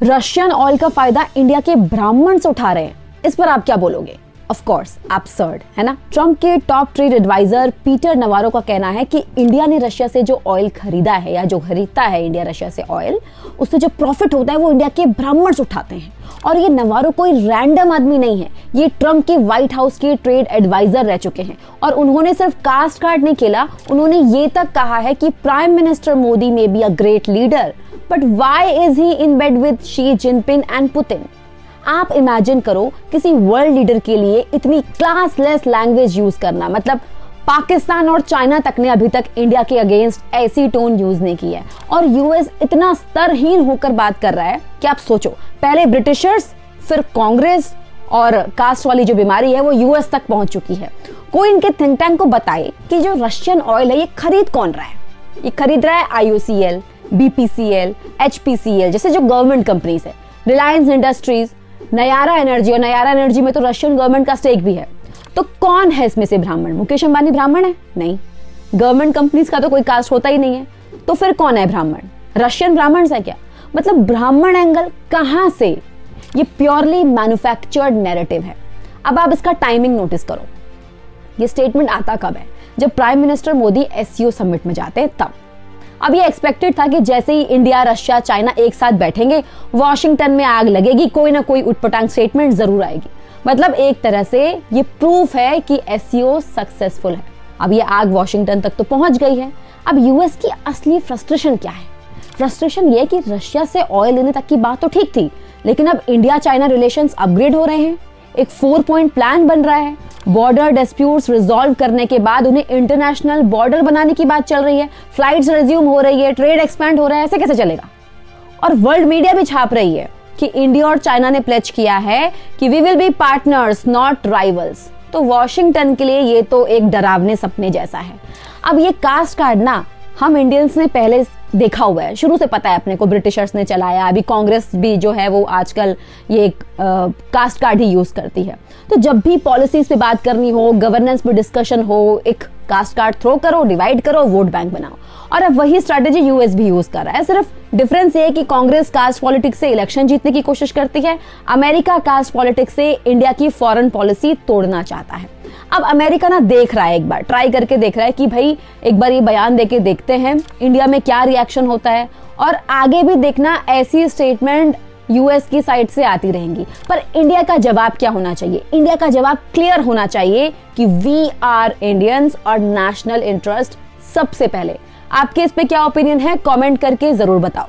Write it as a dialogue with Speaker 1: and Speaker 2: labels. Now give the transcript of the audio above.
Speaker 1: Russian oil का फायदा India के ब्राह्मण्स उठा रहे हैं, इस पर आप क्या बोलोगे? ऑफ कोर्स एब्सर्ड है ना। ट्रंप के top trade adviser Peter Navarro का कहना है कि इंडिया ने रशिया से जो ऑयल खरीदा है या जो खरीदता है इंडिया रशिया से ऑयल, उससे जो प्रॉफिट होता है वो इंडिया के ब्राह्मण्स उठाते हैं। और ये नवारो कोई रैंडम आदमी नहीं है, ये ट्रंप की व्हाइट हाउस के ट्रेड एडवाइजर रह चुके हैं। और उन्होंने सिर्फ कास्ट कार्ड नहीं खेला, उन्होंने ये तक कहा है कि prime minister Modi may be a great leader, but why is he in bed with Xi Jinping and Putin? आप इमेजिन करो किसी वर्ल्ड लीडर के लिए इतनी क्लासलेस लैंग्वेज यूज करना, मतलब पाकिस्तान और चाइना तक ने अभी तक इंडिया के अगेंस्ट ऐसी टोन यूज नहीं की है। और यूएस इतना स्तरहीन होकर बात कर रहा है कि आप सोचो, पहले ब्रिटिशर्स, फिर कांग्रेस, और कास्ट वाली जो बीमारी है वो यूएस तक पहुंच चुकी है। कोई इनके थिंक टैंक को बताए कि जो रशियन ऑयल है ये खरीद कौन रहा है? ये खरीद रहा है IOCL, BPCL, HPCL जैसे जो गवर्नमेंट कंपनीज है, रिलायंस इंडस्ट्रीज, नयारा एनर्जी, और नयारा एनर्जी में तो रशियन गवर्नमेंट का स्टेक भी है। तो कौन है इसमें से ब्राह्मण? मुकेश अंबानी ब्राह्मण है? नहीं। गवर्नमेंट कंपनीज का तो कोई कास्ट होता ही नहीं है, तो फिर कौन है ब्राह्मण? रशियन ब्राह्मण्स है क्या? मतलब ब्राह्मण एंगल कहां से? ये प्योरली मैन्युफैक्चर्ड नैरेटिव है। अब आप इसका टाइमिंग नोटिस करो, ये स्टेटमेंट आता कब है? जब prime minister Modi SCO summit में जाते हैं तब। अब ये एक्सपेक्टेड था कि जैसे ही इंडिया, रशिया, चाइना एक साथ बैठेंगे, वॉशिंगटन में आग लगेगी, कोई ना कोई उटपटांग स्टेटमेंट जरूर आएगी। मतलब एक तरह से ये प्रूफ है कि SCO सक्सेसफुल है। अब ये आग वॉशिंगटन तक तो पहुंच गई है। अब यूएस की असली फ्रस्ट्रेशन क्या है? फ्रस्ट्रेशन ये कि रशिया से ऑयल लेने तक की बात तो ठीक थी, लेकिन अब इंडिया चाइना रिलेशंस अपग्रेड हो रहे हैं, एक 4 पॉइंट प्लान बन रहा है, बॉर्डर डिस्प्यूट्स रिजॉल्व करने के बाद उन्हें इंटरनेशनल बॉर्डर बनाने की बात चल रही है, फ्लाइट्स रिज्यूम हो रही है, ट्रेड एक्सपैंड हो रहा है, ऐसे कैसे चलेगा? और वर्ल्ड मीडिया भी छाप रही है कि इंडिया और चाइना ने प्लेज किया है कि we will be partners not rivals. तो वॉशिंगटन के लिए ये तो एक डरावने सपने जैसा है। अब ये कास्ट कार्ड ना हम इंडियंस ने पहले देखा हुआ है, शुरू से पता है अपने को, ब्रिटिशर्स ने चलाया, अभी कांग्रेस भी जो है वो आजकल ये कास्ट कार्ड ही यूज करती है। तो जब भी पॉलिसीज पे बात करनी हो, गवर्नेंस पे डिस्कशन हो, एक कास्ट कार्ड थ्रो करो, डिवाइड करो, वोट बैंक बनाओ। और अब वही स्ट्रेटेजी यूएस भी यूज कर रहा है। सिर्फ डिफरेंस ये है कि कांग्रेस कास्ट पॉलिटिक्स से इलेक्शन जीतने की कोशिश करती है, अमेरिका कास्ट पॉलिटिक्स से इंडिया की फॉरेन पॉलिसी तोड़ना चाहता है। अब अमेरिका ना देख रहा है, एक बार ट्राई करके देख रहा है कि भाई एक बार ये बयान देके देखते हैं इंडिया में क्या रिएक्शन होता है, और आगे भी देखना ऐसी स्टेटमेंट यूएस की साइड से आती रहेंगी। पर इंडिया का जवाब क्या होना चाहिए? इंडिया का जवाब क्लियर होना चाहिए कि वी आर इंडियंस और नेशनल इंटरेस्ट सबसे पहले। आपके इस पे क्या ओपिनियन है? कमेंट करके जरूर बताओ।